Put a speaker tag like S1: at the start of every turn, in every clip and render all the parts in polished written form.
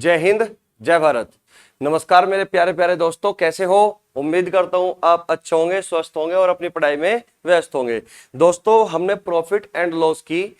S1: जय हिंद, जय भारत। नमस्कार मेरे प्यारे प्यारे दोस्तों, कैसे हो? उम्मीद करता हूं आप अच्छे होंगे, स्वस्थ होंगे और अपनी पढ़ाई में व्यस्त होंगे। दोस्तों, हमने प्रॉफिट एंड लॉस की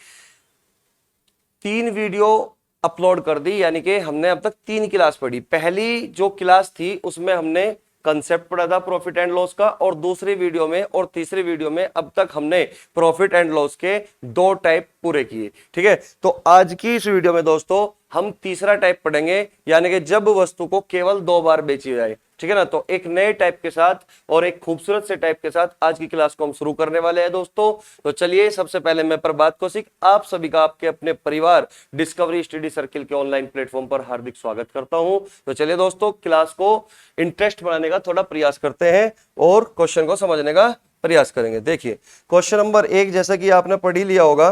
S1: 3 वीडियो अपलोड कर दी, यानी कि हमने अब तक 3 क्लास पढ़ी। पहली जो क्लास थी उसमें हमने कंसेप्ट पढ़ा था प्रॉफिट एंड लॉस का, और दूसरी वीडियो में और तीसरी वीडियो में अब तक हमने प्रॉफिट एंड लॉस के 2 टाइप पूरे किए। ठीक है, तो आज की इस वीडियो में दोस्तों हम तीसरा टाइप पढ़ेंगे, यानी कि जब वस्तु को केवल 2 बार बेची जाए। ठीक है ना, तो एक नए टाइप के साथ और एक खूबसूरत से टाइप के साथ आज की क्लास को हम शुरू करने वाले हैं दोस्तों। तो चलिए, सबसे पहले मैं प्रभात कौशिक आप सभी का आपके अपने परिवार डिस्कवरी स्टडी सर्किल के ऑनलाइन प्लेटफॉर्म पर हार्दिक स्वागत करता हूं। तो चलिए दोस्तों, क्लास को इंटरेस्ट बनाने का थोड़ा प्रयास करते हैं और क्वेश्चन को समझने का प्रयास करेंगे। देखिए, क्वेश्चन नंबर 1 जैसा कि आपने पढ़ ही लिया होगा।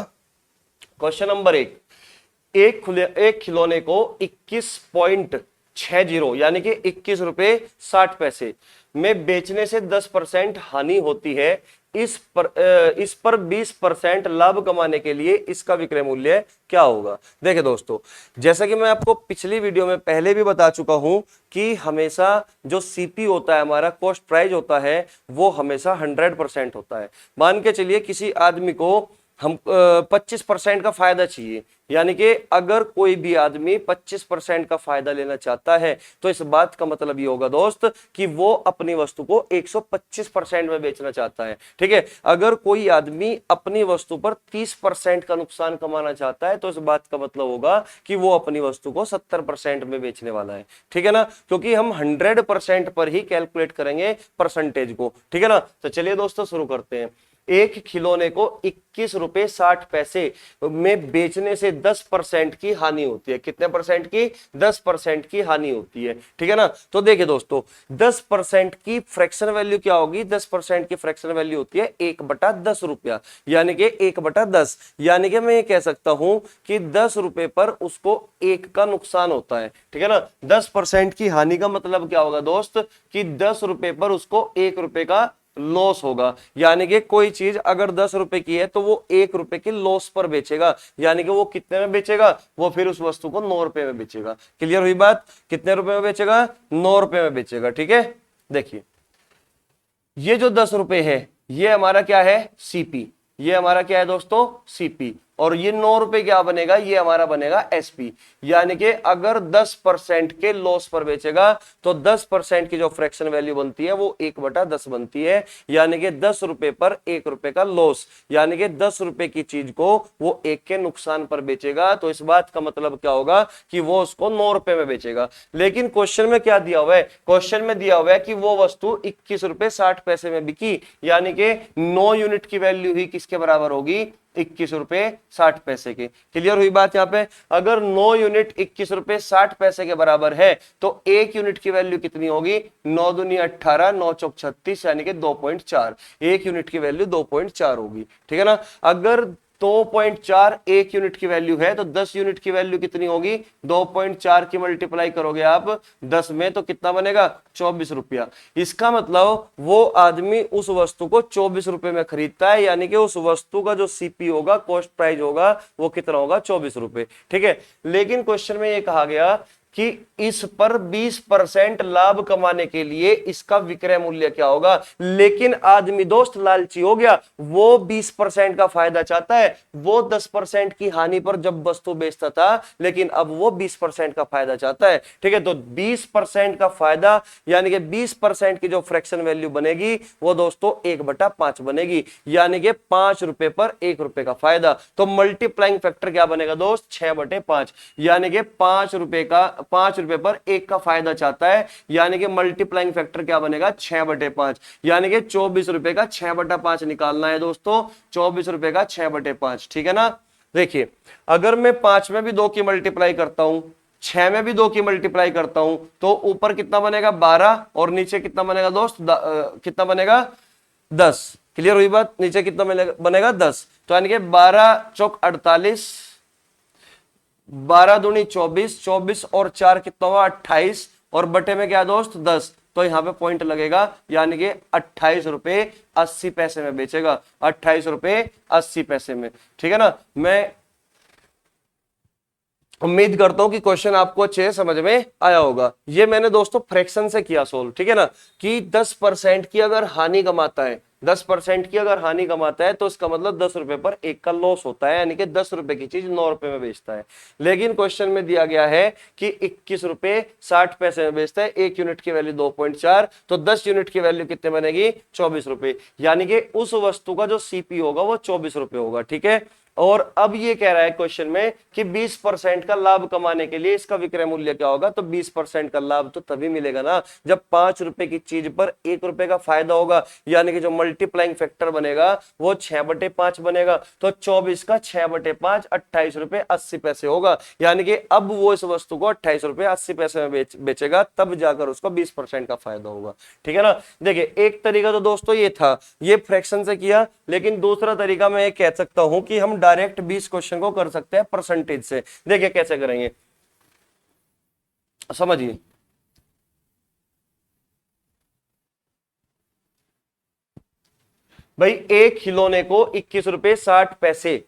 S1: क्वेश्चन नंबर 1, एक खिलौने को 21.60 यानी कि 21 रुपए 60 पैसे में बेचने से 10% हानि होती है। इस पर 20% लाभ कमाने के लिए इसका विक्रय मूल्य क्या होगा? देखिए दोस्तों, जैसा कि मैं आपको पिछली वीडियो में पहले भी बता चुका हूं कि हमेशा जो सीपी होता है, हमारा कॉस्ट प्राइस होता है, वो हमेशा 100% होता है। मान के चलिए किसी आदमी को हम 25% का फायदा चाहिए, यानी कि अगर कोई भी आदमी 25% का फायदा लेना चाहता है तो इस बात का मतलब ये होगा दोस्त कि वो अपनी वस्तु को 125% में बेचना चाहता है। ठीक है, अगर कोई आदमी अपनी वस्तु पर 30% का नुकसान कमाना चाहता है तो इस बात का मतलब होगा कि वो अपनी वस्तु को 70% में बेचने वाला है। ठीक है ना, क्योंकि हम 100% पर ही कैलकुलेट करेंगे परसेंटेज को। ठीक है ना, तो चलिए दोस्तों शुरू करते हैं। एक खिलौने को 21 रुपए 60 पैसे में बेचने से 10% की हानि होती है। कितने परसेंट की? 10% की हानि होती है। ठीक है ना, तो देखिए दोस्तों, 10% की फ्रैक्शन वैल्यू क्या होगी? 10% की फ्रैक्शन वैल्यू होती है 1/10 रुपया, यानी कि 1/10। यानी कि मैं ये कह सकता हूं कि 10 रुपए पर उसको 1 का नुकसान होता है। ठीक है ना, 10% की हानि का मतलब क्या होगा दोस्त कि 10 रुपए पर उसको 1 रुपए का लॉस होगा। यानी कि कोई चीज अगर 10 रुपए की है तो वो 1 रुपए की लॉस पर बेचेगा, यानी कि वो कितने में बेचेगा? वो फिर उस वस्तु को 9 रुपए में बेचेगा। क्लियर हुई बात? कितने रुपए में बेचेगा? 9 रुपए में बेचेगा। ठीक है, देखिए ये जो 10 रुपए है ये हमारा क्या है? सीपी। ये हमारा क्या है दोस्तों? सीपी। और ये 9 रुपए क्या बनेगा? ये हमारा बनेगा एसपी। यानी कि अगर 10% के लॉस पर बेचेगा तो 10% की जो फ्रैक्शन वैल्यू बनती है वो 1/10 बनती है, यानी कि 10 रुपए पर 1 रुपए का लॉस, यानी कि 10 रुपए की चीज को वो 1 के नुकसान पर बेचेगा। तो इस बात का मतलब क्या होगा कि वो उसको 9 रुपए में बेचेगा। लेकिन क्वेश्चन में क्या दिया हुआ है? क्वेश्चन में दिया हुआ है कि वो वस्तु 21 रुपए 60 पैसे में बिकी, यानी कि 9 यूनिट की वैल्यू ही किसके बराबर होगी? 21 रुपए 60 पैसे के। क्लियर हुई बात? यहां पे अगर 9 यूनिट 21 रुपए 60 पैसे के बराबर है तो 1 यूनिट की वैल्यू कितनी होगी? 9 दूनी 18, 9 चौक 36, यानी कि 2.4। 1 यूनिट की वैल्यू 2.4 होगी। ठीक है ना, अगर 2.4 1 यूनिट की वैल्यू है तो 10 यूनिट की वैल्यू कितनी होगी? 2.4 की मल्टीप्लाई करोगे आप 10 में तो कितना बनेगा? 24 रुपया। इसका मतलब वो आदमी उस वस्तु को 24 रुपए में खरीदता है, यानी कि उस वस्तु का जो सीपी होगा, कॉस्ट प्राइस होगा, वो कितना होगा? 24 रुपए। ठीक है, लेकिन क्वेश्चन में ये कहा गया कि इस पर 20% लाभ कमाने के लिए इसका विक्रय मूल्य क्या होगा। लेकिन आदमी दोस्त लालची हो गया, वो 20% का फायदा चाहता है। वो 10% की हानि पर जब वस्तु बेचता था, लेकिन अब वो 20% का फायदा चाहता है। ठीक है, तो 20% का फायदा यानी कि 20% की जो फ्रैक्शन वैल्यू बनेगी वो दोस्तों 1/5 बनेगी, यानी कि 5 रुपए पर 1 रुपए का फायदा। तो मल्टीप्लाइंग फैक्टर क्या बनेगा दोस्त? 6/5, यानी कि 5 रुपए पर 1 का फायदा चाहता है, यानी कि मल्टीप्लाइंग फैक्टर क्या बनेगा? 6/5, यानी कि 24 रुपए का 6/5 निकालना है दोस्तों। 24 रुपए का 6/5। ठीक है ना, देखिए अगर मैं 5 में भी 2 की मल्टीप्लाई करता हूं, 6 में भी 2 की मल्टीप्लाई करता हूं, तो ऊपर कितना बनेगा? 12, और नीचे कितना बनेगा दोस्त? कितना बनेगा? 10। क्लियर हुई बात? नीचे कितना बनेगा? 10। तो यानी कि 12 चौक 48, 12 दूनी 24, 24 और 4 कितना हुआ? 28, और बटे में क्या दोस्त? 10। तो यहां पे पॉइंट लगेगा, यानी कि 28 रुपए 80 पैसे में बेचेगा। 28 रुपए 80 पैसे में। ठीक है ना, मैं उम्मीद करता हूं कि क्वेश्चन आपको अच्छे से समझ में आया होगा। ये मैंने दोस्तों फ्रैक्शन से किया सोल्व, ठीक है ना, कि 10% की अगर हानि कमाता है, 10% की अगर हानि कमाता है तो इसका मतलब 10 रुपए पर एक का लॉस होता है, यानी कि 10 रुपए की चीज 9 रुपए में बेचता है। लेकिन क्वेश्चन में दिया गया है कि 21 रुपए 60 पैसे में बेचता है, 1 यूनिट की वैल्यू 2.4, तो 10 यूनिट की वैल्यू कितने बनेगी, 24 रुपए, यानी कि उस वस्तु का जो सीपी होगा वो 24 रुपए होगा, ठीक है। और अब ये कह रहा है क्वेश्चन में कि 20% का लाभ कमाने के लिए इसका विक्रय मूल्य क्या होगा, तो 20% का लाभ तो तभी मिलेगा ना जब 5 रुपए की चीज पर 1 रुपए का फायदा होगा, यानी कि जो मल्टीप्लाइंग फैक्टर बनेगा वो 6/5 बनेगा। तो 24 का 6/5 28 रुपए 80 पैसे होगा, यानी कि अब वो इस वस्तु को 28 रुपए 80 पैसे में बेचेगा, तब जाकर उसको 20% का फायदा होगा, ठीक है ना। देखिए एक तरीका तो दोस्तों ये था, ये फ्रैक्शन से किया, लेकिन दूसरा तरीका मैं ये कह सकता हूं कि हम डायरेक्ट 20 क्वेश्चन को कर सकते हैं परसेंटेज से। देखिए कैसे करेंगे, समझिए। भाई एक खिलौने को 21 रुपए 60 पैसे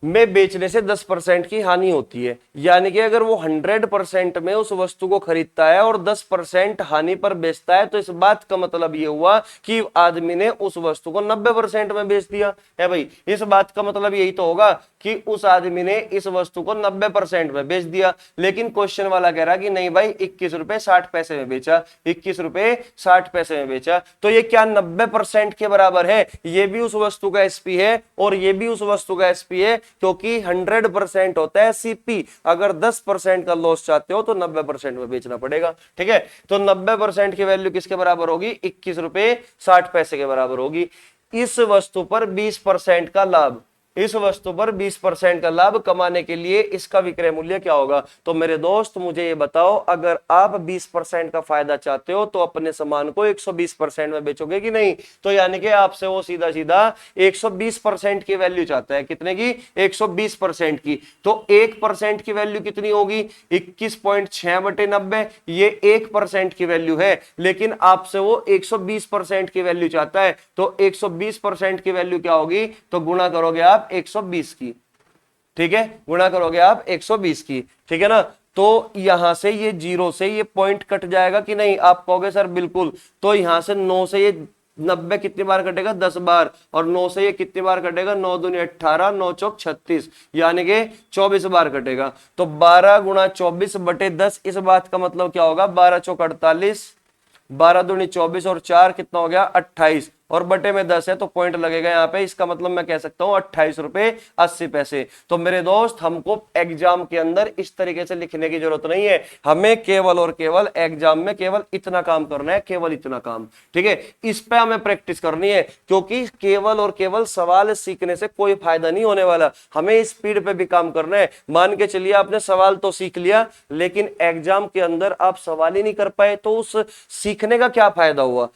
S1: में बेचने से 10% की हानि होती है, यानी कि अगर वो 100% में उस वस्तु को खरीदता है और 10% हानि पर बेचता है, तो इस बात का मतलब ये हुआ कि आदमी ने उस वस्तु को 90% में बेच दिया है। भाई इस बात का मतलब यही तो होगा कि उस आदमी ने इस वस्तु को 90% में बेच दिया। लेकिन क्वेश्चन वाला कह रहा कि नहीं भाई 21 रुपए 60 पैसे में बेचा, 21 रुपए 60 पैसे में बेचा, तो ये क्या 90% के बराबर है, ये भी उस वस्तु का एसपी है और ये भी उस वस्तु का एसपी है, क्योंकि 100% होता है सीपी। अगर 10% का लॉस चाहते हो तो 90% में बेचना पड़ेगा, ठीक है। तो 90% की वैल्यू किसके बराबर होगी, 21 रुपए 60 पैसे के बराबर होगी। इस वस्तु पर 20% का लाभ, इस वस्तु पर 20% का लाभ कमाने के लिए इसका विक्रय मूल्य क्या होगा। तो मेरे दोस्त मुझे ये बताओ, अगर आप 20% का फायदा चाहते हो तो अपने सामान को 120% में बेचोगे कि नहीं। तो यानी कि आपसे वो सीधा सीधा 120% की वैल्यू चाहता है, कितने की, 120% की। तो 1% की वैल्यू कितनी होगी, 21.6/90, ये 1% की वैल्यू है, लेकिन आपसे वो 120% की वैल्यू चाहता है। तो 120% की वैल्यू क्या होगी, तो गुणा करोगे आप 120 की, ठीक है, गुणा करोगे आप 120 की, ठीक है ना। तो यहां से ये 0 से ये पॉइंट कट जाएगा कि नहीं, आप कहोगे सर बिल्कुल। तो यहां से 9 से ये 90 कितनी बार कटेगा, 10 बार, और 9 से ये कितनी बार कटेगा, 9 दूनी 18, 9 चौक 36, यानी कि 24 बार कटेगा। तो 12 गुणा 24/10, इस बात का मतलब क्या होगा, 12 चौक 48, 12 दूनी 24 और 4 कितना हो गया 28, और बटे में 10 है तो पॉइंट लगेगा यहां पे। इसका मतलब मैं कह सकता हूं 28 रुपए 80 पैसे। तो मेरे दोस्त हमको एग्जाम के अंदर इस तरीके से लिखने की जरूरत नहीं है, हमें केवल और केवल एग्जाम में केवल इतना काम करना है, केवल इतना काम, ठीक है। इस पे हमें प्रैक्टिस करनी है, क्योंकि केवल और केवल सवाल सीखने से कोई फायदा नहीं होने वाला, हमें स्पीड पे भी काम करना है। मान के चलिए आपने सवाल तो सीख लिया, लेकिन एग्जाम के अंदर आप सवाल ही नहीं कर पाए, तो उस सीखने का क्या फायदा हुआ,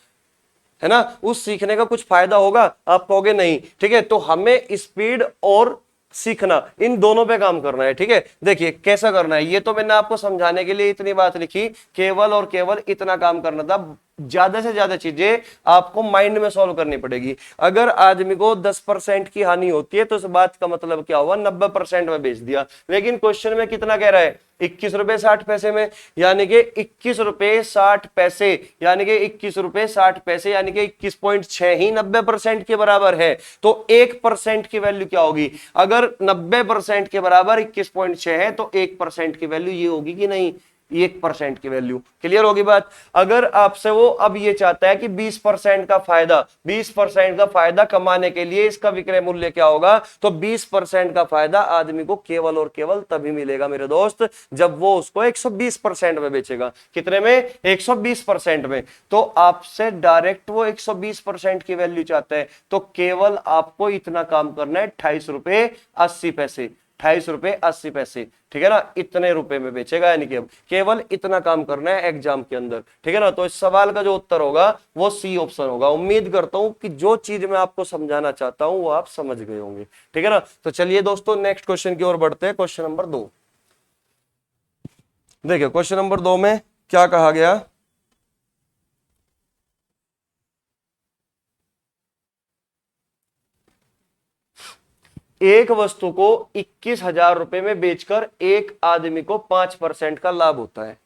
S1: है ना, उस सीखने का कुछ फायदा होगा, आप कहोगे नहीं, ठीक है। तो हमें स्पीड और सीखना, इन दोनों पे काम करना है, ठीक है। देखिए कैसा करना है, ये तो मैंने आपको समझाने के लिए इतनी बात लिखी, केवल और केवल इतना काम करना था। ज्यादा से ज्यादा चीजें आपको माइंड में सॉल्व करनी पड़ेगी। अगर आदमी को 10% की हानि होती है तो इस बात का मतलब क्या हुआ, 90% में बेच दिया। लेकिन क्वेश्चन में कितना कह रहा है, 21 रुपए 60 पैसे में, यानी कि 21 रुपए 60 पैसे, यानी कि 21 रुपए 60 पैसे, यानी कि 21.6 ही 90% के बराबर है। तो 1% की वैल्यू क्या होगी, अगर 90% के बराबर 21.6 है तो 1% की वैल्यू ये होगी कि नहीं, 1% की वैल्यू। क्लियर होगी बात। अगर आपसे वो अब ये चाहता है कि 20% का फायदा, 20% का फायदा कमाने के लिए इसका विक्रय मूल्य क्या होगा, तो 20% का फायदा आदमी को केवल और केवल तभी मिलेगा मेरे दोस्त, जब वो उसको 120% में बेचेगा। कितने में, 120% में। तो आपसे डायरेक्ट वो 120% की वैल्यू चाहता है, तो केवल आपको इतना काम करना है, 28 रुपए 80 पैसे, 28 रुपए 80 पैसे, ठीक है ना, इतने रुपए में बेचेगा, यानी कि अब केवल इतना काम करना है एग्जाम के अंदर, ठीक है ना। तो इस सवाल का जो उत्तर होगा वो सी ऑप्शन होगा। उम्मीद करता हूं कि जो चीज मैं आपको समझाना चाहता हूं वो आप समझ गए होंगे, ठीक है ना। तो चलिए दोस्तों नेक्स्ट क्वेश्चन की ओर बढ़ते हैं। क्वेश्चन नंबर 2, देखिए क्वेश्चन नंबर 2 में क्या कहा गया, एक वस्तु को 21,000 रुपए में बेचकर एक आदमी को 5% का लाभ होता है।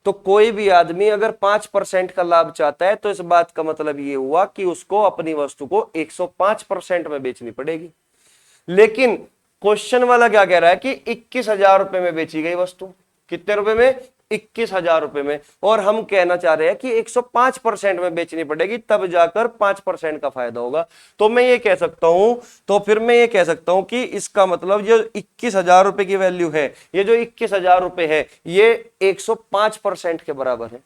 S1: तो कोई भी आदमी अगर 5% का लाभ चाहता है तो इस बात का मतलब ये हुआ कि उसको अपनी वस्तु को 105% में बेचनी पड़ेगी। लेकिन क्वेश्चन वाला क्या कह रहा है कि 21,000 रुपए में बेची गई वस्तु, कितने रुपए में? 21,000 रुपए में, और हम कहना चाह रहे हैं कि 105% में बेचनी पड़ेगी, तब जाकर 5% का फायदा होगा। तो मैं ये कह सकता हूं, तो फिर मैं ये कह सकता हूं कि इसका मतलब जो 21,000 रुपए की वैल्यू है, ये जो 21,000 रुपए है, ये 105% के बराबर है।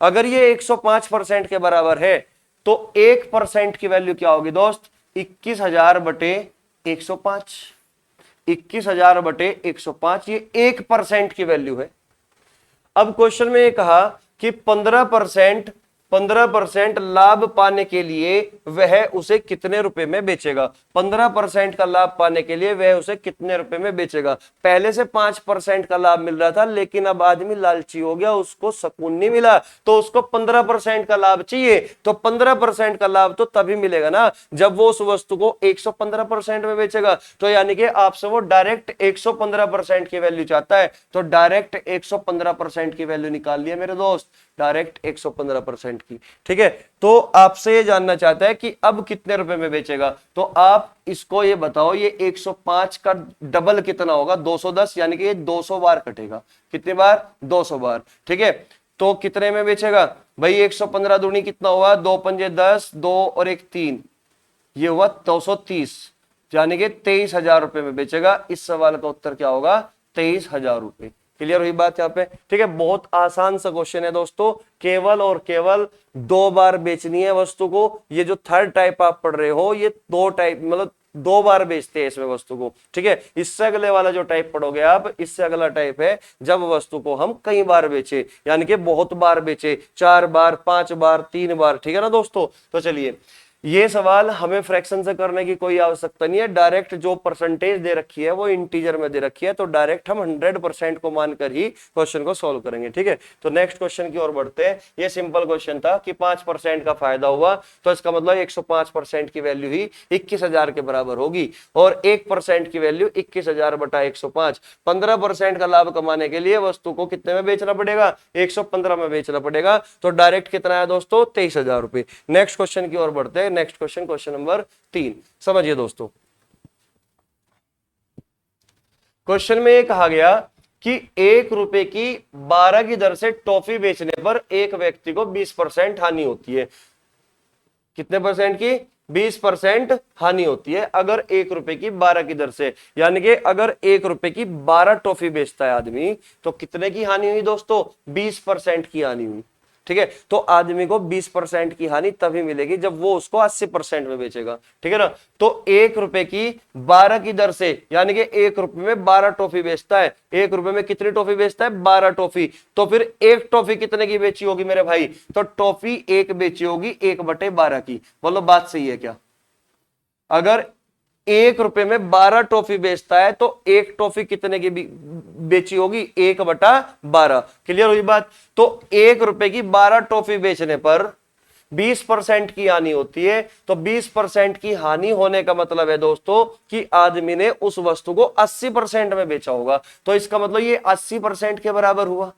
S1: अगर ये 105% के बराबर है तो 1% की वैल्यू क्या होगी दोस्त? 21,000 बटे 105। 21,000 बटे 105, ये 1% की वैल्यू है। अब क्वेश्चन में ये कहा कि 15% लाभ पाने के लिए वह उसे कितने रुपए में बेचेगा? 15% का लाभ पाने के लिए वह उसे कितने रुपए में बेचेगा? पहले से 5% का लाभ मिल रहा था, लेकिन अब आदमी लालची हो गया, उसको सुकून नहीं मिला, तो उसको 15% का लाभ चाहिए। तो 15% का लाभ तो तभी मिलेगा ना जब वो उस वस्तु को 115% में बेचेगा। तो यानी कि आपसे वो डायरेक्ट 115% की वैल्यू चाहता है, तो डायरेक्ट 115% की वैल्यू निकाल लिया मेरे दोस्त, डायरेक्ट 115% की। ठीक है, तो आपसे ये जानना चाहता है कि अब कितने रुपए में बेचेगा। तो आप इसको ये बताओ, ये 105 का डबल कितना होगा? 210, यानी कि ये 200 बार कटेगा। कितनी बार? 200 बार। ठीक है, तो कितने में बेचेगा भाई? 115 दूनी कितना हुआ? 2 पंजे 10, 2 और 1 3, ये हुआ 230, यानी कि 23,000 रुपए में बेचेगा। इस सवाल का उत्तर क्या होगा? 23,000 रुपए। क्लियर हुई बात यहाँ पे? ठीक है, बहुत आसान सा क्वेश्चन है दोस्तों, केवल और केवल 2 बार बेचनी है वस्तु को। ये जो थर्ड टाइप आप पढ़ रहे हो, ये 2 टाइप, मतलब 2 बार बेचते हैं इसमें वस्तु को। ठीक है, इससे अगले वाला जो टाइप पढ़ोगे आप, इससे अगला टाइप है जब वस्तु को हम कई बार बेचे, यानी कि बहुत बार बेचे, 4 बार, 5 बार, 3 बार। ठीक है ना दोस्तों? तो चलिए, ये सवाल हमें फ्रैक्शन से करने की कोई आवश्यकता नहीं है, डायरेक्ट जो परसेंटेज दे रखी है वो इंटीजर में दे रखी है, तो डायरेक्ट हम 100% को मानकर ही क्वेश्चन को सॉल्व करेंगे। ठीक है, तो नेक्स्ट क्वेश्चन की ओर बढ़ते हैं। ये सिंपल क्वेश्चन था कि 5% का फायदा हुआ, तो इसका मतलब 105% की वैल्यू ही 21,000 के बराबर होगी, और 1% की वैल्यू 21,000 बटा 105। 15% का लाभ कमाने के लिए वस्तु को कितने में बेचना पड़ेगा? 115 में बेचना पड़ेगा। तो डायरेक्ट कितना है दोस्तों? 23,000 रुपए। नेक्स्ट क्वेश्चन की ओर बढ़ते हैं। नेक्स्ट क्वेश्चन, क्वेश्चन नंबर 3, समझिए दोस्तों। क्वेश्चन में ये कहा गया कि 1 रुपए की 12 की दर से टॉफी बेचने पर एक व्यक्ति को 20% हानि होती है। कितने परसेंट की? 20% हानि होती है अगर 1 रुपए की 12 की दर से, यानी कि अगर 1 रुपए की 12 टॉफी बेचता है आदमी, तो कितने की हानि हुई दोस्तों? 20% की हानि हुई। ठीक है, तो आदमी को 20% की हानि तभी मिलेगी जब वो उसको 80% में बेचेगा। ठीक है ना? तो 1 रुपए की 12 की दर से, यानी कि 1 रुपए में 12 टॉफी बेचता है। 1 रुपए में कितनी टॉफी बेचता है? 12 टॉफी। तो फिर एक टॉफी कितने की बेची होगी मेरे भाई? तो टॉफी एक बेची होगी 1/12 की। बोलो बात सही है क्या? अगर 1 रुपए में 12 टॉफी बेचता है तो एक टॉफी कितने की बेची होगी? 1/12। क्लियर हुई बात? तो 1 रुपए की 12 टॉफी बेचने पर 20% की हानि होती है। तो 20% की हानि होने का मतलब है दोस्तों कि आदमी ने उस वस्तु को 80% में बेचा होगा। तो इसका मतलब ये 80% के बराबर हुआ।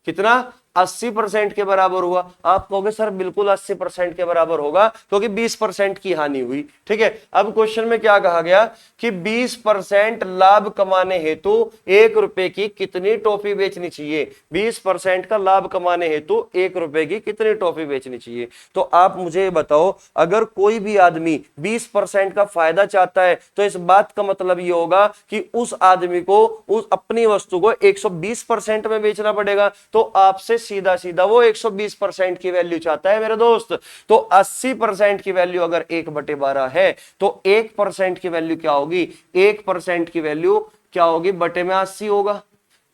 S1: कितना? 80% के बराबर हुआ। आप कहोगे सर बिल्कुल 80% के बराबर होगा क्योंकि 20% की हानि हुई। ठीक है, अब क्वेश्चन में क्या कहा गया कि 20% लाभ कमाने हेतु 1 रुपए की कितनी टॉफी बेचनी चाहिए? 20% का लाभ कमाने हेतु 1 रुपए की कितनी टॉफी बेचनी चाहिए? तो आप मुझे बताओ, अगर कोई भी आदमी 20% का फायदा चाहता है तो इस बात का मतलब ये होगा कि उस आदमी को उस अपनी वस्तु को 120% में बेचना पड़ेगा। तो आपसे सीधा सीधा वो 120% की वैल्यू चाहता है मेरे दोस्त। तो 80% की वैल्यू अगर 1/12 है तो 1% की वैल्यू क्या होगी? 1% की वैल्यू क्या होगी? बटे में 80 होगा।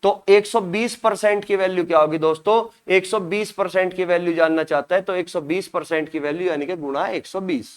S1: तो 120% की वैल्यू क्या होगी दोस्तों? 120% की वैल्यू जानना चाहता है तो 120% की वैल्यू यानी कि गुणा 120।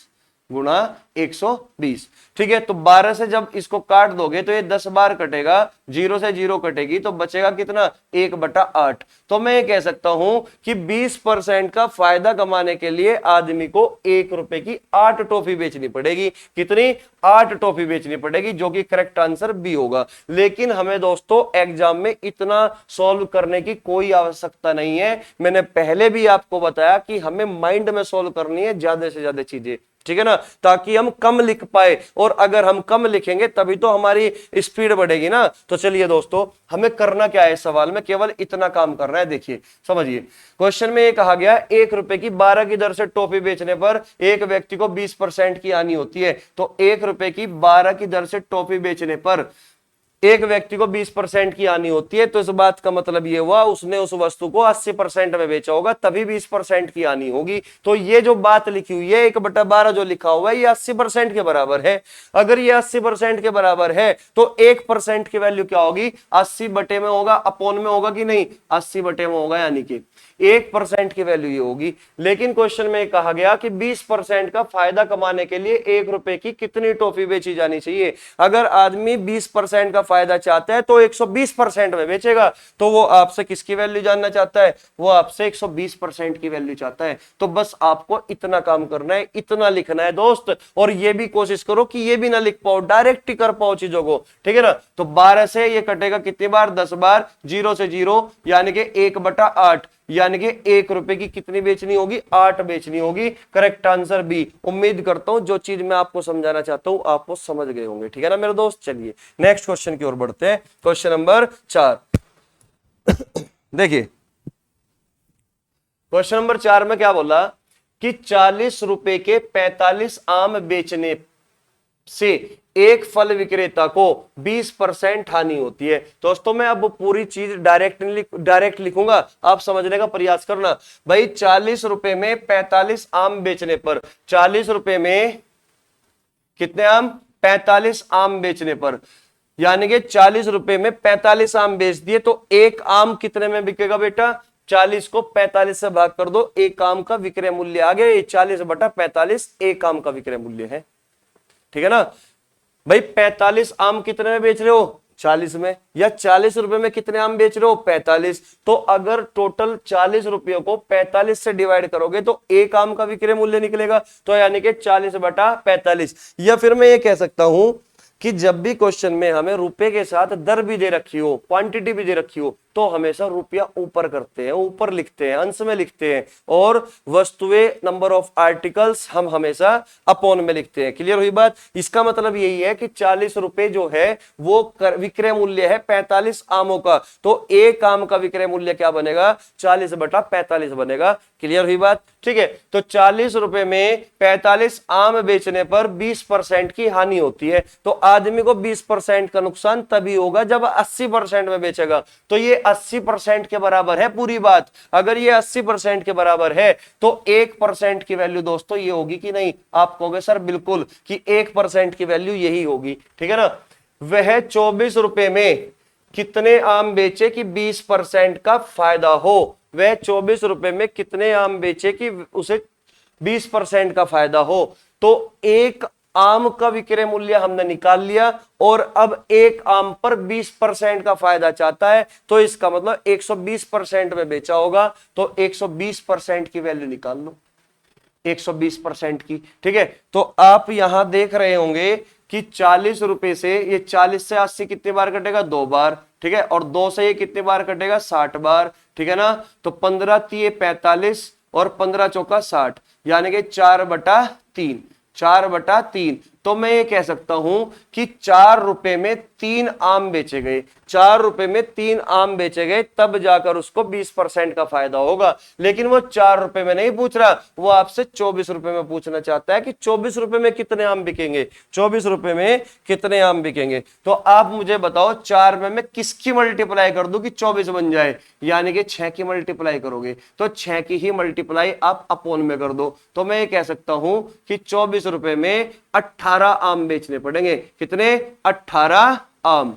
S1: गुणा 120। ठीक है, तो 12 से जब इसको काट दोगे तो ये 10 बार कटेगा, 0 से 0 कटेगी तो बचेगा कितना, 1/8। तो मैं ये कह सकता हूं कि 20% का फायदा कमाने के लिए आदमी को 1 रुपए की 8 टॉफी बेचनी पड़ेगी। कितनी, 8 टॉफी बेचनी पड़ेगी, जो कि करेक्ट आंसर बी होगा। लेकिन हमें दोस्तों एग्जाम में इतना सॉल्व करने की कोई आवश्यकता नहीं है। मैंने पहले भी आपको बताया कि हमें माइंड में सॉल्व करनी है ज्यादा से ज्यादा चीजें, ठीक है ना, ताकि हम कम लिख पाए। और अगर हम कम लिखेंगे तभी तो हमारी स्पीड बढ़ेगी ना। तो चलिए दोस्तों, हमें करना क्या है, इस सवाल में केवल इतना काम करना है। देखिए समझिए, क्वेश्चन में ये कहा गया 1 रुपए की 12 की दर से टॉफी बेचने पर एक व्यक्ति को 20% की हानि होती है। तो 1 रुपए की 12 की दर से टॉफी बेचने पर एक व्यक्ति को 20% की हानि होती है। तो इस बात का मतलब ये हुआ उसने उस वस्तु को 80% में बेचा होगा, तभी 20% की हानि होगी। तो ये जो बात लिखी हुई है 1/12 जो लिखा हुआ है, ये 80% के बराबर है। अगर ये 80% के बराबर है तो 1% की वैल्यू क्या होगी, 80 बटे में होगा, अपॉन में होगा कि नहीं, 80 बटे में होगा, यानी कि 1% की वैल्यू ये होगी। लेकिन क्वेश्चन में कहा गया कि 20% का फायदा कमाने के लिए 1 रुपए की कितनी टॉफी बेची जानी चाहिए। अगर आदमी 20% का फायदा चाहता है तो 120% में बेचेगा। तो वो आपसे किसकी वैल्यू जानना चाहता है, वो आपसे 120% की वैल्यू चाहता है। तो बस आपको इतना काम करना है, इतना लिखना है दोस्त। और ये भी कोशिश करो कि ये भी ना लिख पाओ, डायरेक्ट ही कर पाओ चीजों को, ठीक है ना। तो 12 से ये कटेगा कितनी बार, 10 बार, 0 से 0 यानी कि 1/8, यानी कि 1 रुपए की कितनी बेचनी होगी, 8 बेचनी होगी। Correct answer B. उम्मीद करता हूं जो चीज मैं आपको समझाना चाहता हूं आप वो समझ गए होंगे, ठीक है ना मेरे दोस्त। चलिए नेक्स्ट क्वेश्चन की ओर बढ़ते हैं, क्वेश्चन नंबर 4। देखिए क्वेश्चन नंबर 4 में क्या बोला कि 40 रुपए के 45 आम बेचने से एक फल विक्रेता को 20% हानि होती है। दोस्तों मैं अब पूरी चीज डायरेक्ट लिखूंगा, आप समझने का प्रयास करना। भाई 40 रुपए में 45 आम बेचने पर, 40 रुपए में कितने आम, 45 आम बेचने पर, यानी कि 40 रुपए में 45 आम बेच दिए तो एक आम कितने में बिकेगा बेटा, 40 को 45 से भाग कर दो, एक आम का विक्रय मूल्य आ गया, 40/45 एक आम का विक्रय मूल्य है, ठीक है ना। भाई 45 आम कितने में बेच रहे हो, 40 में, या 40 रुपए में कितने आम बेच रहे हो, 45। तो अगर टोटल 40 रुपयों को 45 से डिवाइड करोगे तो एक आम का विक्रय मूल्य निकलेगा, तो यानी कि 40/45। या फिर मैं ये कह सकता हूं कि जब भी क्वेश्चन में हमें रुपए के साथ दर भी दे रखी हो, क्वांटिटी भी दे रखी हो, तो हमेशा रुपया ऊपर करते हैं, ऊपर लिखते हैं, अंश में लिखते हैं, और वस्तुएं नंबर ऑफ आर्टिकल्स हम हमेशा अपॉन में लिखते हैं। क्लियर हुई बात। इसका मतलब यही है कि 40 रुपए जो है वो विक्रय मूल्य है 45 आमों का, तो एक आम का विक्रय मूल्य क्या बनेगा, 40/45 बनेगा। क्लियर हुई बात, ठीक है। तो 40 रुपए में 45 आम बेचने पर 20% की हानि होती है। तो आदमी को 20% का नुकसान तभी होगा जब 80% में बेचेगा। तो ये 80% के बराबर है पूरी बात। अगर ये 80% के बराबर है तो 1% की वैल्यू दोस्तों ये होगी कि नहीं, आप कहोगे सर बिल्कुल कि 1% की वैल्यू यही होगी, ठीक है ना। वह 24 रुपए में कितने आम बेचे कि 20% का फायदा हो, वह 24 रुपए में कितने आम बेचे कि उसे 20% का फायदा हो। तो एक आम का विक्रय मूल्य हमने निकाल लिया और अब एक आम पर 20% का फायदा चाहता है, तो इसका मतलब 120% में बेचा होगा, तो 120% की वैल्यू निकाल लो, 120% की, ठीक है। तो आप यहां देख रहे होंगे कि 40 रुपए से ये 40 से 80 कितने बार कटेगा, 2 बार, ठीक है, और 2 से ये कितने बार कटेगा, 60 बार, ठीक है ना। तो 15 तिये 45 और 15 चौका 60, यानी कि 4/3, 4/3। तो मैं ये कह सकता हूं कि 4 रुपए में 3 आम बेचे गए, 4 रुपए में 3 आम बेचे गए, तब जाकर उसको 20% का फायदा होगा। लेकिन वो 4 रुपए में नहीं पूछ रहा, वो आपसे 24 रुपए में पूछना चाहता है कि 24 रुपए में कितने आम बिकेंगे, 24 रुपए में कितने आम बिकेंगे। तो आप मुझे बताओ 4 में मैं किसकी मल्टीप्लाई कर दूं कि 24 बन जाए, यानी कि 6 की मल्टीप्लाई करोगे, तो 6 की ही मल्टीप्लाई आप अपॉन में कर दो। तो मैं ये कह सकता हूं कि 24 रुपए में 18 आम बेचने पड़ेंगे। कितने, 18 आम।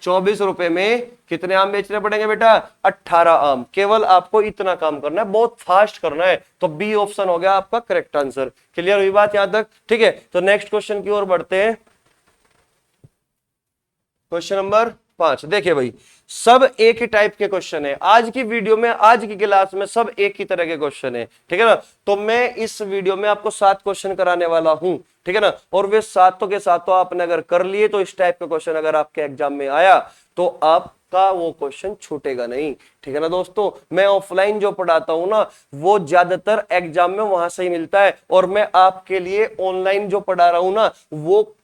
S1: ₹24 में कितने आम बेचने पड़ेंगे बेटा? 18 आम। केवल आपको इतना काम करना है, बहुत फास्ट करना है। तो बी ऑप्शन हो गया आपका करेक्ट आंसर। क्लियर हुई बात यहां तक? ठीक है, तो नेक्स्ट क्वेश्चन की ओर बढ़ते हैं। क्वेश्चन नंबर 5 देखिए भाई, सब एक ही टाइप के क्वेश्चन है आज की वीडियो में, आज की क्लास में सब एक ही तरह के क्वेश्चन है, ठीक है ना। तो मैं इस वीडियो में आपको 7 क्वेश्चन कराने वाला हूं, ठीक है ना। और वे सातों के सातों आपने अगर कर लिए तो इस टाइप का क्वेश्चन अगर आपके एग्जाम में आया तो आपका वो क्वेश्चन छूटेगा नहीं, ठीक है ना दोस्तों। मैं ऑफलाइन जो पढ़ाता हूं ना वो ज्यादातर एग्जाम में वहां से ही मिलता है, और मैं आपके लिए ऑनलाइन जो पढ़ा रहा हूं ना वो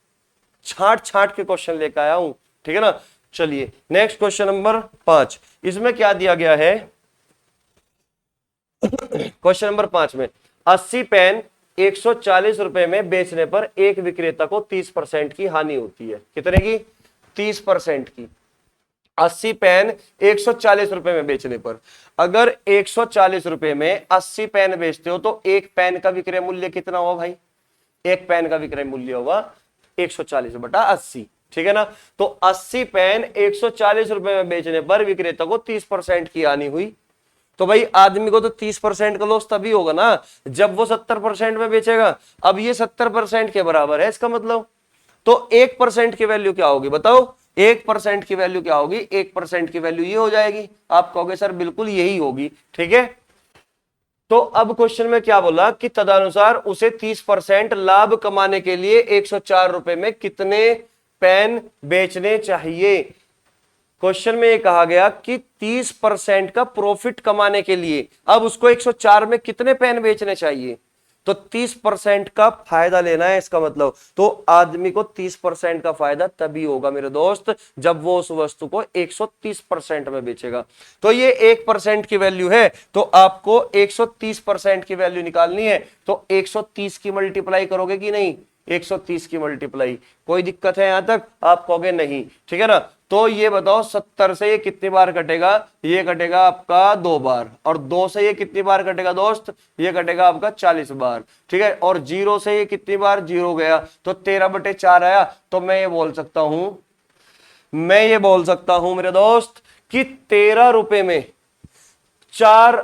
S1: छांट छांट के क्वेश्चन लेकर आया हूं, ठीक है ना। चलिए नेक्स्ट क्वेश्चन नंबर 5, इसमें क्या दिया गया है? क्वेश्चन नंबर 5 में 80 पेन 140 रुपए में बेचने पर एक विक्रेता को 30% की हानि होती है। कितने की? 30% की। 80 पेन 140 रुपए में बेचने पर, अगर 140 रुपए में 80 पेन बेचते हो तो एक पेन का विक्रय मूल्य कितना होगा भाई? एक पेन का विक्रय मूल्य होगा 140/80, ठीक है ना। तो 80 पेन 140 रुपए में बेचने पर विक्रेता को 30% की हानि हुई। तो भाई आदमी को तो 30% का लॉस तभी होगा ना जब वो 70% में बेचेगा। अब ये 70% के बराबर है इसका मतलब, तो 1% की वैल्यू क्या होगी बताओ? 1% की वैल्यू क्या होगी? 1% की वैल्यू ये हो जाएगी। आप कहोगे सर बिल्कुल यही होगी, ठीक है। तो अब क्वेश्चन में क्या बोला कि तदनुसार उसे 30% लाभ कमाने के लिए 104 रुपए में कितने पेन बेचने चाहिए। क्वेश्चन में ये कहा गया कि 30% का प्रॉफिट कमाने के लिए अब उसको 104 में कितने पेन बेचने चाहिए। तो 30% का फायदा लेना है इसका मतलब, तो आदमी को 30% का फायदा तभी होगा मेरे दोस्त जब वो उस वस्तु को 130% में बेचेगा। तो ये 1% की वैल्यू है, तो आपको 130% की वैल्यू निकालनी है। तो 130 की मल्टीप्लाई करोगे कि नहीं? 130 की मल्टीप्लाई, कोई दिक्कत है यहां तक? आप कहोगे नहीं, ठीक है ना। तो ये बताओ 70 से ये कितनी बार कटेगा? ये कटेगा आपका 2 बार, और 2 से ये कितनी बार कटेगा दोस्त? ये कटेगा आपका 40 बार, ठीक है। और 0 से ये कितनी बार? 0 गया, तो 13/4 आया। तो मैं ये बोल सकता हूं मेरे दोस्त कि 13 रुपए में 4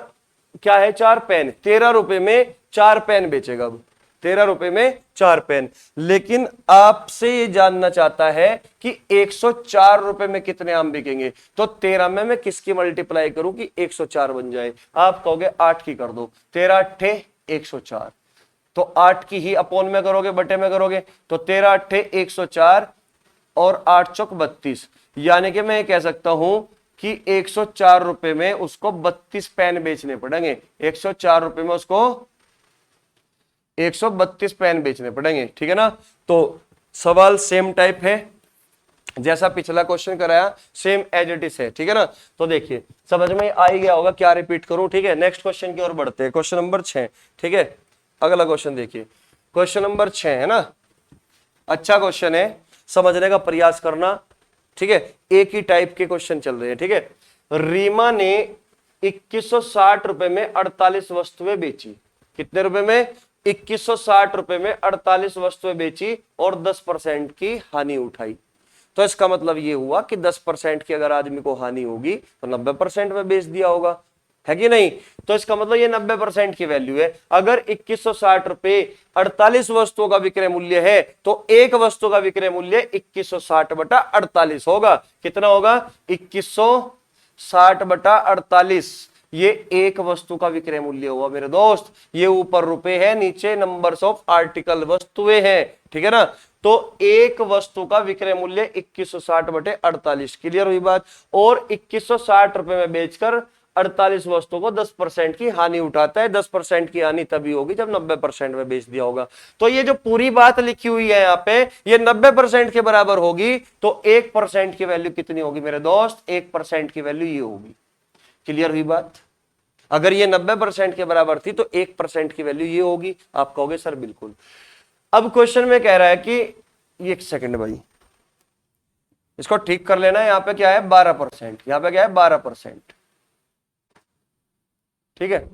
S1: क्या है? 4 पेन। 13 रुपए में 4 पेन बेचेगा। अब 13 रुपए में 4 पेन, लेकिन आपसे ये जानना चाहता है कि 104 रुपए में कितने आम बिकेंगे। तो 13 में मैं किसकी मल्टीप्लाई करूं कि 104 बन जाए? आप कहोगे 8 की कर दो। 13 8 104, तो 8 की ही अपोन में करोगे, बटे में करोगे, तो 13 8 104 और 8 चौक 32। यानी कि मैं कह सकता हूं कि 104 रुपए में उसको 32 पेन बेचने पड़ेंगे। 104 रुपए में उसको 132 पेन बेचने पड़ेंगे, ठीक है ना। तो सवाल सेम टाइप है जैसा पिछला क्वेश्चन कराया, सेम एज इट इज है, ठीक है ना। तो देखिए समझ में आ ही गया होगा, क्या रिपीट करूं, ठीक है। नेक्स्ट क्वेश्चन की ओर बढ़ते हैं, क्वेश्चन नंबर 6, ठीक है। अगला क्वेश्चन देखिए, क्वेश्चन नंबर 6 है ना, अच्छा क्वेश्चन है, समझने का प्रयास करना, ठीक है। एक ही टाइप के क्वेश्चन चल रहे हैं, ठीक है। रीमा ने 2160 रुपए में 48 वस्तुएं बेची। कितने रुपए में? 2160 रुपए में 48 वस्तुएं बेची और 10% की हानि उठाई। तो इसका मतलब ये हुआ कि 10% की अगर आदमी को हानि होगी तो 90% में बेच दिया होगा, है कि नहीं। तो इसका मतलब ये 90% की वैल्यू है। अगर 2160 रुपए 48 वस्तुओं का विक्रय मूल्य है तो एक वस्तु का विक्रय मूल्य 2160/48 होगा। कितना होगा? 2160/48, ये एक वस्तु का विक्रय मूल्य हुआ मेरे दोस्त। ये ऊपर रुपए है, नीचे नंबर्स ऑफ आर्टिकल वस्तुएं हैं, ठीक है ना। तो एक वस्तु का विक्रय मूल्य 2160/48, क्लियर हुई बात। और 2160 रुपए में बेचकर 48 वस्तुओं को 10% की हानि उठाता है। 10% की हानि तभी होगी जब 90% में बेच दिया होगा। तो ये जो पूरी बात लिखी हुई है यहाँ पे, ये 90% के बराबर होगी। तो 1% की वैल्यू कितनी होगी मेरे दोस्त? 1% की वैल्यू ये होगी, क्लियर हुई बात। अगर ये 90% के बराबर थी तो 1% की वैल्यू ये होगी। आप कहोगे सर बिल्कुल। अब क्वेश्चन में कह रहा है कि ये एक सेकंड भाई, इसको ठीक कर लेना है। यहां पे क्या है? 12%, यहां पे क्या है? 12%, ठीक है।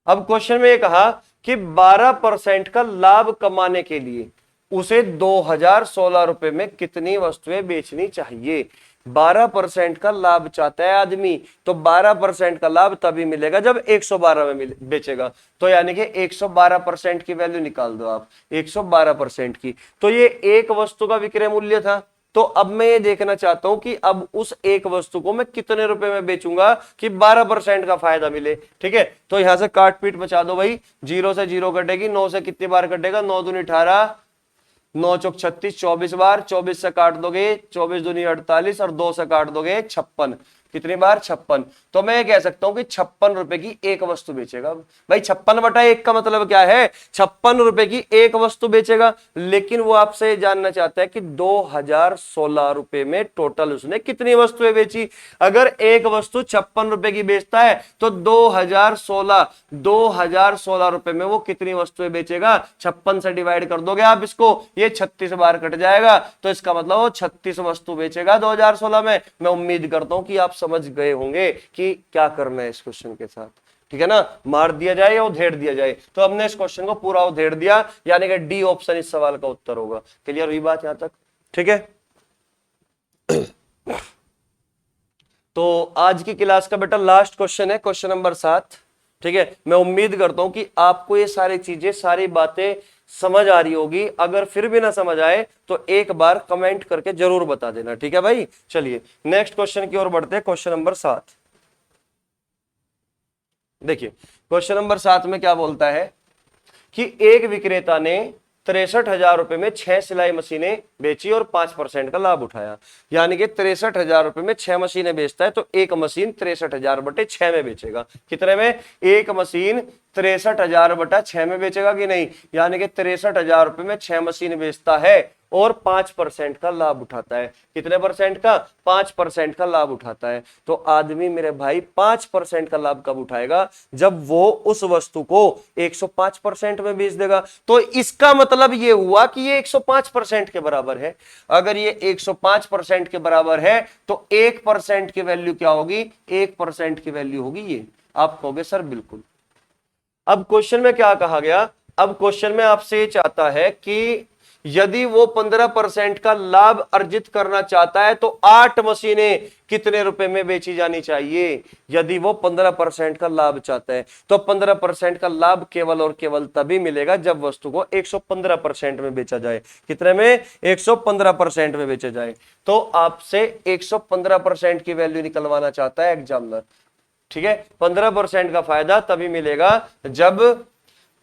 S1: अब क्वेश्चन में ये कहा कि 12% का लाभ कमाने के लिए उसे 2016 रुपए में कितनी वस्तुएं बेचनी चाहिए। 12% का लाभ चाहता है आदमी, तो 12% का लाभ तभी मिलेगा जब 112 में बेचेगा। तो यानी कि 112% की वैल्यू निकाल दो आप, 112% की। तो ये एक वस्तु का विक्रय मूल्य था। तो अब मैं ये देखना चाहता हूं कि अब उस एक वस्तु को मैं कितने रुपए में बेचूंगा कि 12% का फायदा मिले। ठीक है, तो यहां से काट पीट बचा दो भाई, 0 से 0 कटेगी, 9 से कितनी बार कटेगा, 9 दूनी 18, 9 चौक 36, 24 बार, 24 से काट दोगे 24 दूनी 48 और 2 से काट दोगे 56, कितनी बार, 56। तो मैं ये कह सकता हूं कि 56 रुपए की एक वस्तु बेचेगा। भाई 56/1 का मतलब क्या है, 56 रुपए की एक वस्तु बेचेगा। लेकिन वो आपसे जानना चाहता है कि 2016 रुपए में टोटल उसने कितनी वस्तुएं बेची। अगर एक वस्तु 56 रुपए की बेचता है तो 2016 रुपए में वो कितनी वस्तुएं बेचेगा। 56 से डिवाइड कर दोगे आप इसको, ये 36 बार कट जाएगा, तो इसका मतलब वो 36 वस्तु बेचेगा 2016 में। मैं उम्मीद करता हूं कि आप समझ गए होंगे कि क्या करना है इस क्वेश्चन के साथ। ठीक है ना, मार दिया जाए या उधेड़ दिया जाए। तो हमने इस क्वेश्चन को पूरा उधेड़ दिया, यानी कि डी ऑप्शन इस सवाल का उत्तर होगा। क्लियर हुई बात यहां तक? ठीक है, तो आज की क्लास का बेटा लास्ट क्वेश्चन है, क्वेश्चन नंबर 7। ठीक है, मैं उम्मीद करता हूं कि आपको ये सारी चीजें, सारी बातें समझ आ रही होगी। अगर फिर भी ना समझ आए तो एक बार कमेंट करके जरूर बता देना। ठीक है भाई, चलिए नेक्स्ट क्वेश्चन की ओर बढ़ते हैं। क्वेश्चन नंबर 7 देखिए, क्वेश्चन नंबर 7 में क्या बोलता है कि एक विक्रेता ने 63,000 रुपए में 6 सिलाई मशीनें बेची और 5% का लाभ उठाया। यानी कि 63,000 रुपए में 6 मशीनें बेचता है, तो एक मशीन 63,000/6 में बेचेगा। कितने में, एक मशीन 63,000/6 में बेचेगा कि नहीं। यानी कि 63,000 रुपए में 6 मशीन बेचता है और 5% का लाभ उठाता है। कितने परसेंट का, 5% का लाभ उठाता है। तो आदमी मेरे भाई 5% का लाभ कब उठाएगा, जब वो उस वस्तु को 105% में बेच देगा। तो इसका मतलब ये हुआ कि ये 105% के बराबर है। अगर ये 105% के बराबर है तो 1% की वैल्यू क्या होगी, 1% की वैल्यू होगी ये। आप कहोगे सर बिल्कुल। अब क्वेश्चन में क्या कहा गया, अब क्वेश्चन में आपसे ये चाहता है कि यदि वो 15% का लाभ अर्जित करना चाहता है तो 8 मशीनें कितने रुपए में बेची जानी चाहिए। यदि वो 15% का लाभ चाहता है तो 15% का लाभ केवल और केवल तभी मिलेगा जब वस्तु को 115% में बेचा जाए। कितने में, 115% में बेचा जाए। तो आपसे 115% की वैल्यू निकलवाना चाहता है एग्जामिनर। ठीक है, 15% का फायदा तभी मिलेगा जब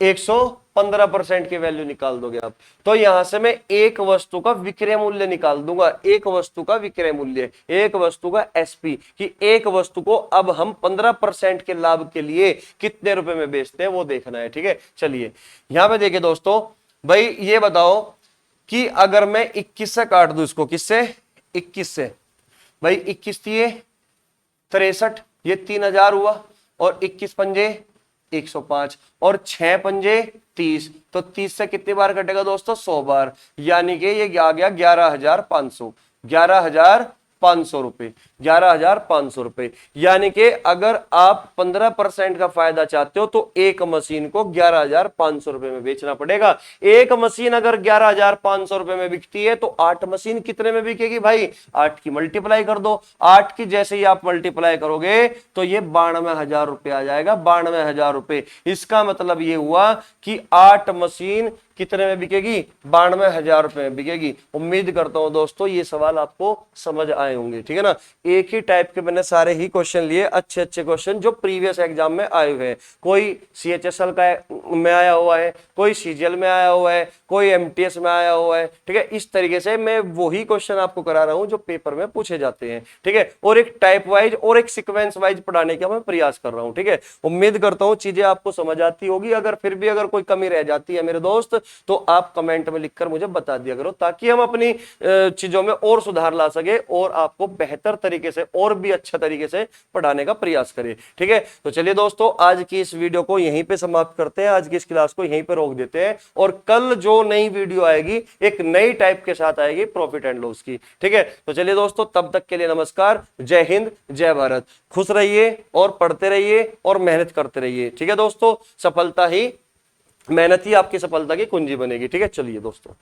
S1: 115% की वैल्यू निकाल दोगे आप। तो यहां से मैं एक वस्तु का विक्रय मूल्य निकाल दूंगा, एक वस्तु का विक्रय मूल्य, एक वस्तु का एसपी, कि एक वस्तु को अब हम 15% के लाभ के लिए कितने रुपए में बेचते हैं वो देखना है। ठीक है, चलिए यहां पे देखिए दोस्तों, भाई ये बताओ कि अगर मैं 21 से काट दूं इसको, किससे, 21 से, भाई 21 थी 63, ये 3,000 हुआ, और 21 पंजे 105 और 6 पंजे 30, तो 30 से कितनी बार कटेगा दोस्तों, 100 बार। यानी कि ये आ गया 11,500, 11,500 रुपए, 11,500 रुपए। यानी कि अगर आप 15% का फायदा चाहते हो तो एक मशीन को 11,500 रुपए में बेचना पड़ेगा। एक मशीन अगर 11,500 रुपए में बिकती है तो 8 मशीन कितने में बिकेगी भाई, 8 की मल्टीप्लाई कर दो। 8 की जैसे ही आप मल्टीप्लाई करोगे तो ये 92,000 रुपए आ जाएगा, 92,000 रुपए। इसका मतलब ये हुआ कि 8 मशीन कितने में बिकेगी, 92,000 रुपए में बिकेगी। उम्मीद करता हूं दोस्तों ये सवाल आपको समझ आए होंगे। ठीक है ना, एक ही टाइप के मैंने सारे ही क्वेश्चन लिए, अच्छे अच्छे क्वेश्चन जो प्रीवियस एग्जाम में आए हुए हैं। कोई सीएचएसएल का में आया हुआ है, कोई सीजीएल में आया हुआ है, कोई एमटीएस में आया हुआ है। ठीक है, इस तरीके से मैं वही क्वेश्चन आपको करा रहा हूं जो पेपर में पूछे जाते हैं। ठीक है, और एक टाइप वाइज और एक सिक्वेंस वाइज पढ़ाने का मैं प्रयास कर रहा हूं। ठीक है, उम्मीद करता हूं चीजें आपको समझ आती होगी। अगर फिर भी अगर कोई कमी रह जाती है मेरे दोस्त तो आप कमेंट में लिखकर मुझे बता दिया करो, ताकि हम अपनी चीजों में और सुधार ला सके और आपको बेहतर तरीके से और भी अच्छा तरीके से पढ़ाने का प्रयास करें। ठीक है, तो चलिए दोस्तों आज की इस वीडियो को यहीं पे समाप्त करते हैं, आज की इस क्लास को यहीं पे रोक देते हैं, और कल जो नई वीडियो आएगी एक नई टाइप के साथ आएगी, प्रॉफिट एंड लॉस की। ठीक है, तो चलिए दोस्तों तब तक के लिए नमस्कार, जय हिंद, जय भारत। खुश रहिए और पढ़ते रहिए और मेहनत करते रहिए। ठीक है दोस्तों, सफलता ही, मेहनत ही आपकी सफलता की कुंजी बनेगी। ठीक है, चलिए दोस्तों।